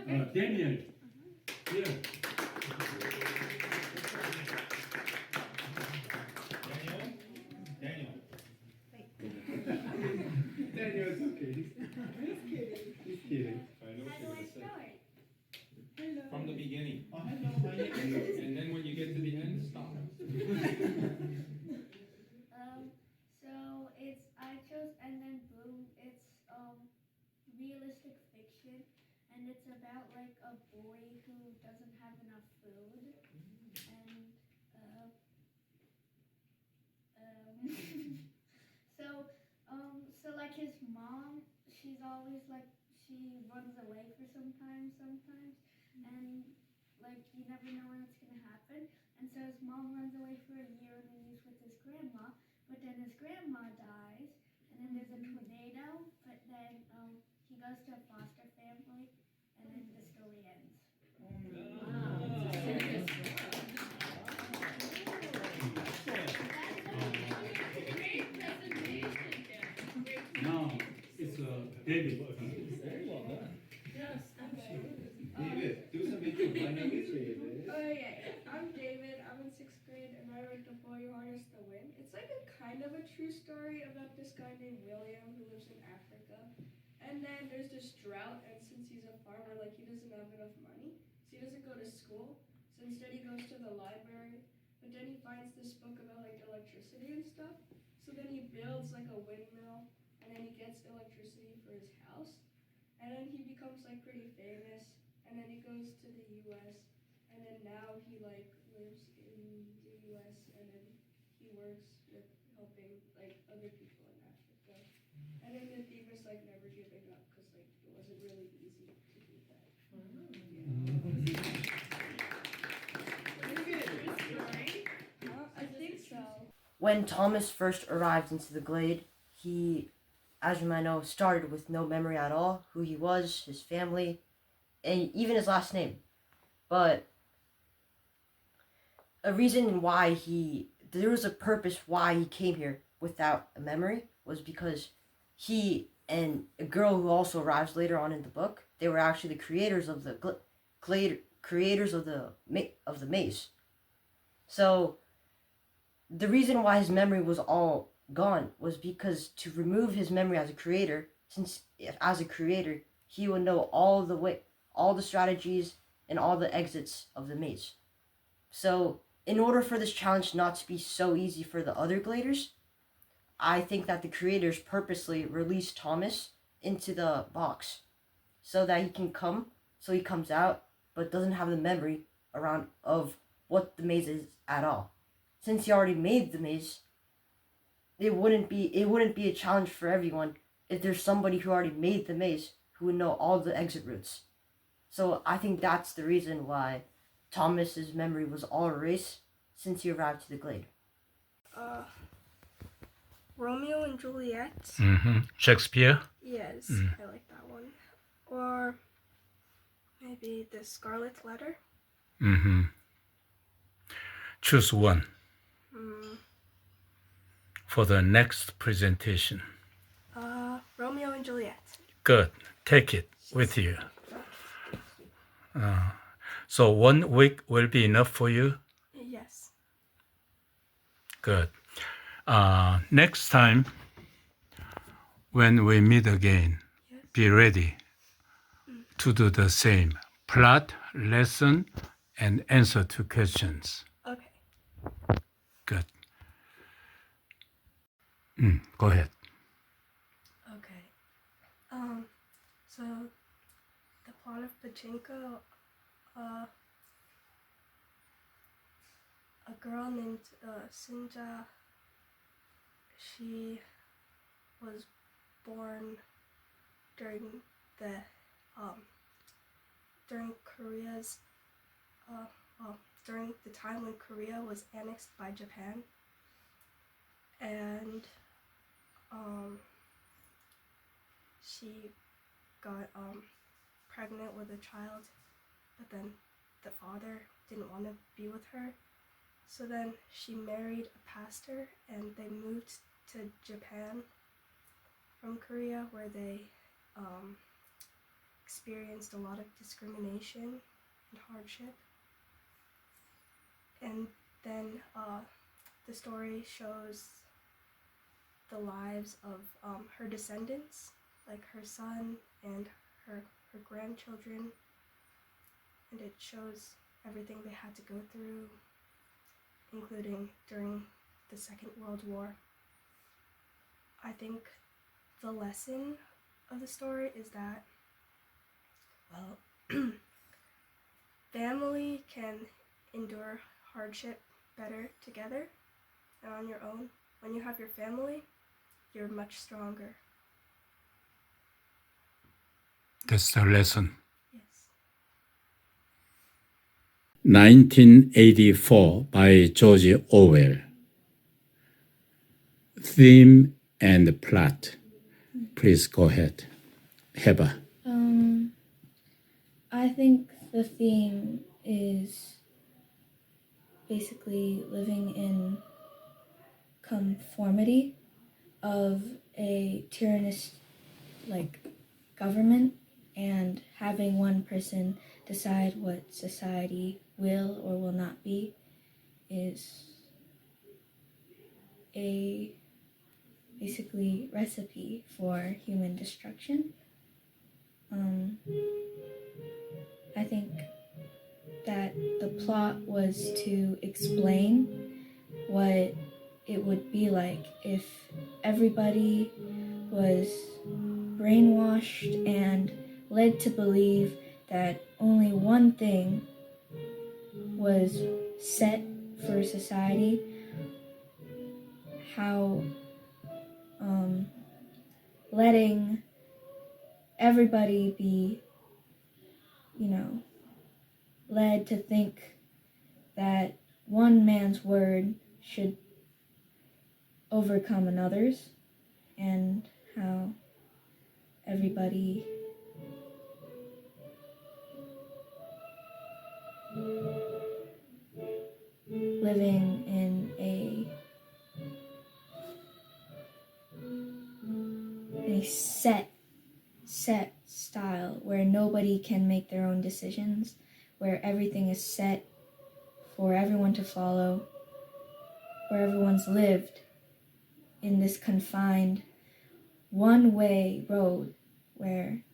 Daniel. Here. Daniel. Daniel, it's okay. He's kidding. I know How what do you're I gonna say. start? From the beginning. Oh, hello. How you doing? And then when you get to the end, stop. So it's I chose and then boom. It's realistic fiction, and it's about like a boy who doesn't have enough food, and uh, um, so like his mom, she's always like she runs away for sometimes, and like you never know when it's gonna happen. And so his mom runs away for a year, and then he's with his grandma. But then his grandma dies, and then there's a tornado. But then he goes to a foster family, and then the story ends. Now it's David. Very well done. Yes, absolutely. David, do something too. My name is David. Oh yeah. I'm David. I'm in 6th grade, and I write The Boy Who Harnessed the Wind. It's like a kind of a true story about this guy named William who lives in Africa. And then there's this drought, and since he's a farmer, like he doesn't have enough money, so he doesn't go to school. So instead he goes to the library. But then he finds this book about like electricity and stuff. So then he builds like a windmill, and then he gets electricity for his house. And then he becomes like pretty famous, and then he goes to the U.S. and then now he like lives in the U.S. and then he works with helping like other people in Africa. And then the theme is like never giving up because like it wasn't really easy to do that. I think so. When Thomas first arrived into the glade, he, as you might know, started with no memory at all, who he was, his family, and even his last name. But a reason why there was a purpose why he came here without a memory was because he and a girl who also arrives later on in the book, they were actually the creators of the creators of the maze. So the reason why his memory was all gone was because to remove his memory as a creator, since as a creator he would know all the strategies and all the exits of the maze. So in order for this challenge not to be so easy for the other gladers, I think that the creators purposely released Thomas into the box so that he comes out but doesn't have the memory around of what the maze is at all. Since he already made the maze, it wouldn't be a challenge for everyone if there's somebody who already made the maze who would know all the exit routes. So I think that's the reason why Thomas's memory was all erased since he arrived to the glade. Romeo and Juliet. Shakespeare. Yes, I like that one. Or maybe The Scarlet Letter. Choose one for the next presentation. Romeo and Juliet. Good. Take it with you. So 1 week will be enough for you? Yes. Good. Next time, when we meet again, be ready to do the same. Plot, lesson, and answer to questions. Okay. Good. Go ahead. Okay. So the plot of Pachinko, a girl named Sinja, she was born during the during the time when Korea was annexed by Japan, and she got pregnant with a child, but then the father didn't want to be with her, so then she married a pastor and they moved to Japan from Korea, where they experienced a lot of discrimination and hardship. And then the story shows the lives of her descendants, like her son and her grandchildren, and it shows everything they had to go through, including during the Second World War. I think the lesson of the story is that, well, family can endure hardship better together than on your own. When you have your family, you're much stronger. That's the lesson. Yes. 1984 by George Orwell. Theme and plot. Please go ahead. Heba. I think the theme is basically living in conformity of a tyrannous government and having one person decide what society will or will not be is a basically recipe for human destruction. I think that the plot was to explain what it would be like if everybody was brainwashed and led to believe that only one thing was set for society, how letting everybody be, led to think that one man's word should overcome another's, and how everybody living in a set style where nobody can make their own decisions, where everything is set for everyone to follow, where everyone's lived in this confined one-way road where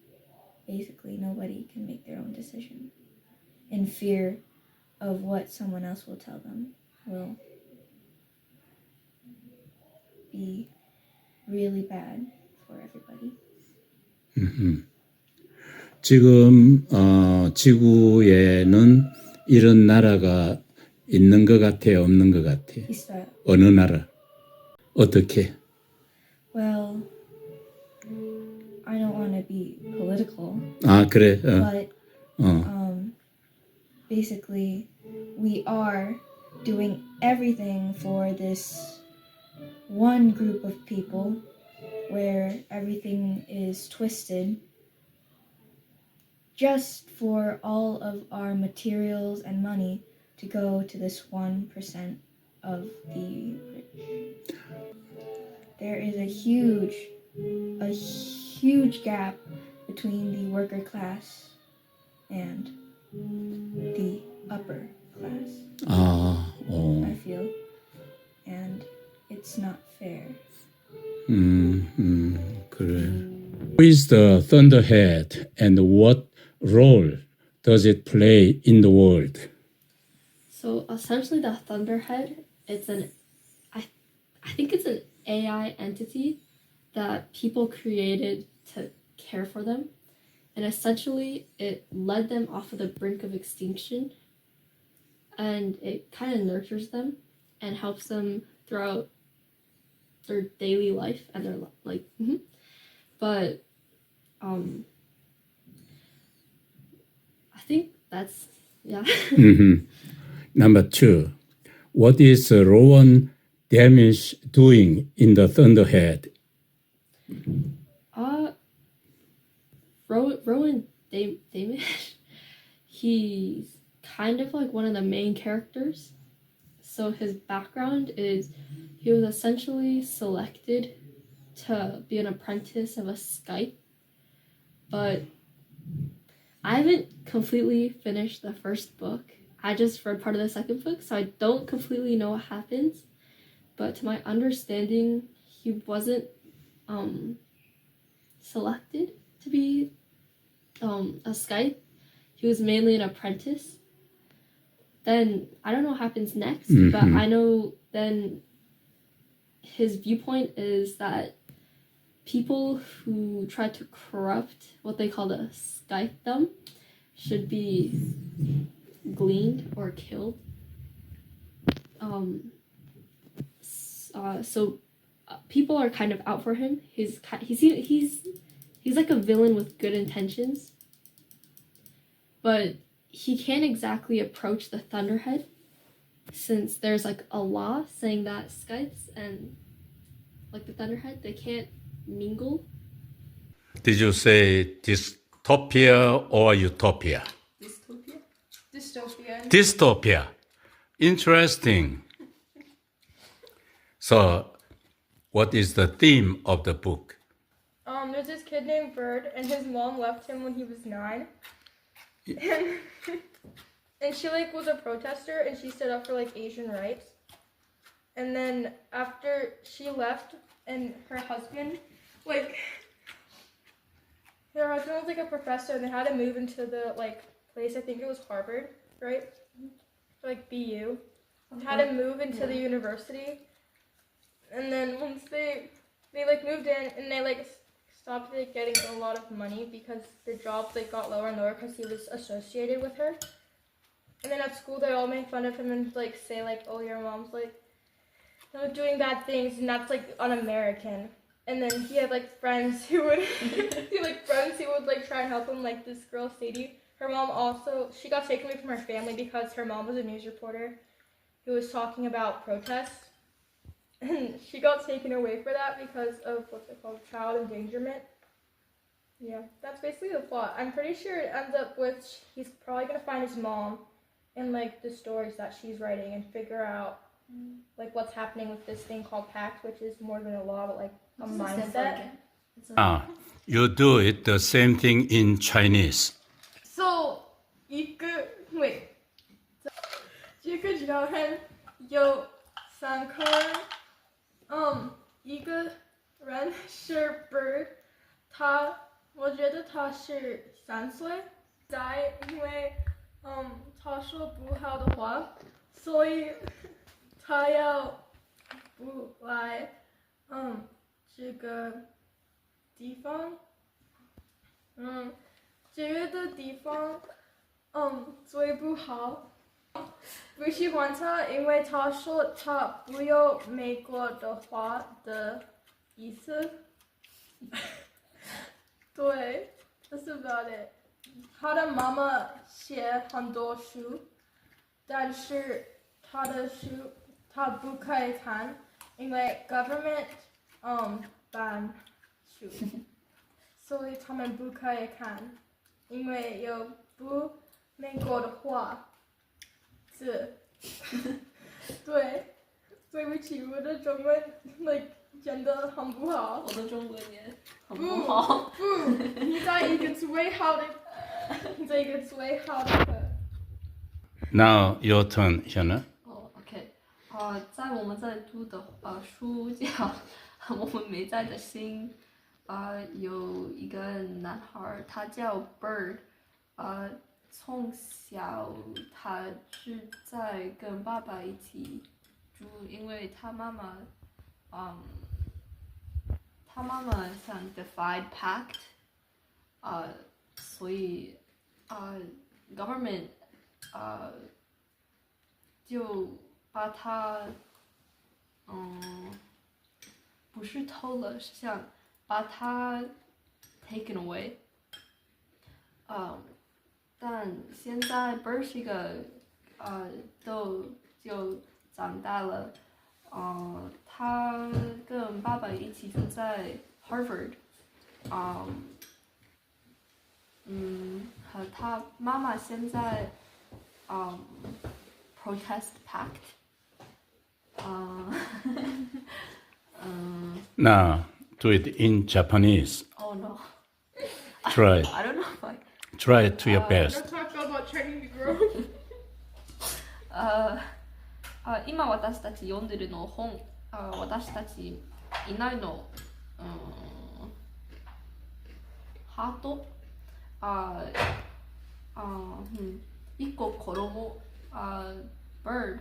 basically nobody can make their own decision in fear of what someone else will tell them will be really bad for everybody. 지금 지구에는 이런 나라가 있는 것 같아요, 없는 것 같아요? 있어요. 어느 나라? 어떻게? Well, I don't want to be political, 아, 그래. but basically we are doing everything for this one group of people where everything is twisted just for all of our materials and money to go to this 1% of the rich. There is a huge gap between the worker class and the upper class. I feel, and it's not fair. 그래. Who is the Thunderhead and what role does it play in the world? So essentially the Thunderhead, I think it's an AI entity that people created to care for them. And essentially it led them off of the brink of extinction, and it kind of nurtures them and helps them throughout their daily life and their but I think that's Number 2, what is Rowan Damisch doing in the Thunderhead? Rowan Damisch, he's kind of like one of the main characters. So his background is he was essentially selected to be an apprentice of a Skype, but I haven't completely finished the first book. I just read part of the second book, so I don't completely know what happens. But to my understanding, he wasn't selected to be a scythe. He was mainly an apprentice. Then I don't know what happens next, but I know then his viewpoint is that people who try to corrupt what they call the scythedom should be gleaned or killed. So people are kind of out for him. He's like a villain with good intentions, but he can't exactly approach the Thunderhead since there's like a law saying that scythes and like the Thunderhead, they can't mingle. Did you say dystopia or utopia? Dystopia. Dystopia. Interesting. So, what is the theme of the book? There's this kid named Bird, and his mom left him when he was 9. And she like was a protester, and she stood up for like Asian rights. And then after she left, and her husband was like a professor, and they had to move into the like place. I think it was Harvard, right? Like BU. Had to move into the university. And then once they like moved in, and they like stopped like getting a lot of money because the jobs like got lower and lower because he was associated with her. And then at school they all make fun of him and like say like, oh, your mom's like doing bad things, and that's like un-American. And then he had like friends who would like try and help him, like this girl Sadie. Her mom also, she got taken away from her family because her mom was a news reporter who was talking about protests. And she got taken away for that because of what's it called, child endangerment. Yeah, that's basically the plot. I'm pretty sure it ends up with he's probably gonna find his mom and like the stories that she's writing and figure out like what's happening with this thing called pact, which is more than a law, but like a mindset. You do it the same thing in Chinese. So 这个人有3个人，一个人是 Bird， 我觉得他是3岁，因为他说不好的话，所以他要不来这个地方，这个地方最不好。不喜欢他，因为他说他不有美国的话的意思。对，that's about it。他的妈妈写很多书，但是他的书他不可以看，因为 government ban 书，所以他们不可以看，因为有不美国的话。对，对不起，我的中文真的很不好。我的中文也很不好。不，你在一个最好的课。Now your turn, Hyuna. OK，在我们在读的书叫我们没在的心，有一个男孩，他叫 Bird，从小他是在跟爸爸一起住，因为他妈妈想 defy pact，所以government 就把他不是偷了，是想把他 taken away，但现在 Bird 是一个就长大了，他跟爸爸一起住在 Harvard，和他妈妈现在protest pact，Now do it in Japanese. Oh no. Try. I don't know if I Try it to your best. That's how I felt about Chinese girl. 今私たち読んでるの本、私たちいないの、ハート、一個子供、bird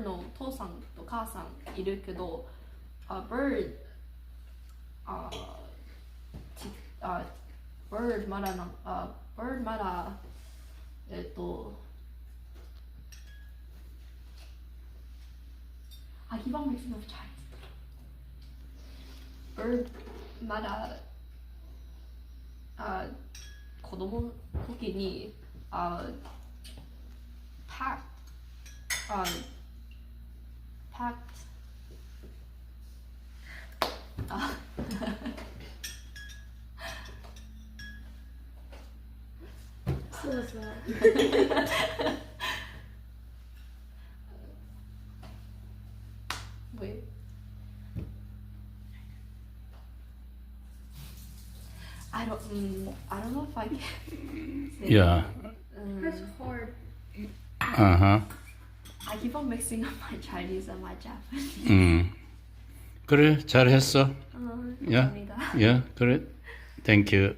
の父さんと母さんいるけど、bird まだbird まだI keep on mixing up Chinese. bird まだ子供の時にpacked So what's that? Wait. I don't know if I can say Yeah. That's hard. Uh-huh. I keep on mixing up my Chinese and my Japanese. 그래, 잘했어. 감사합니다. Yeah, 그래. Thank you.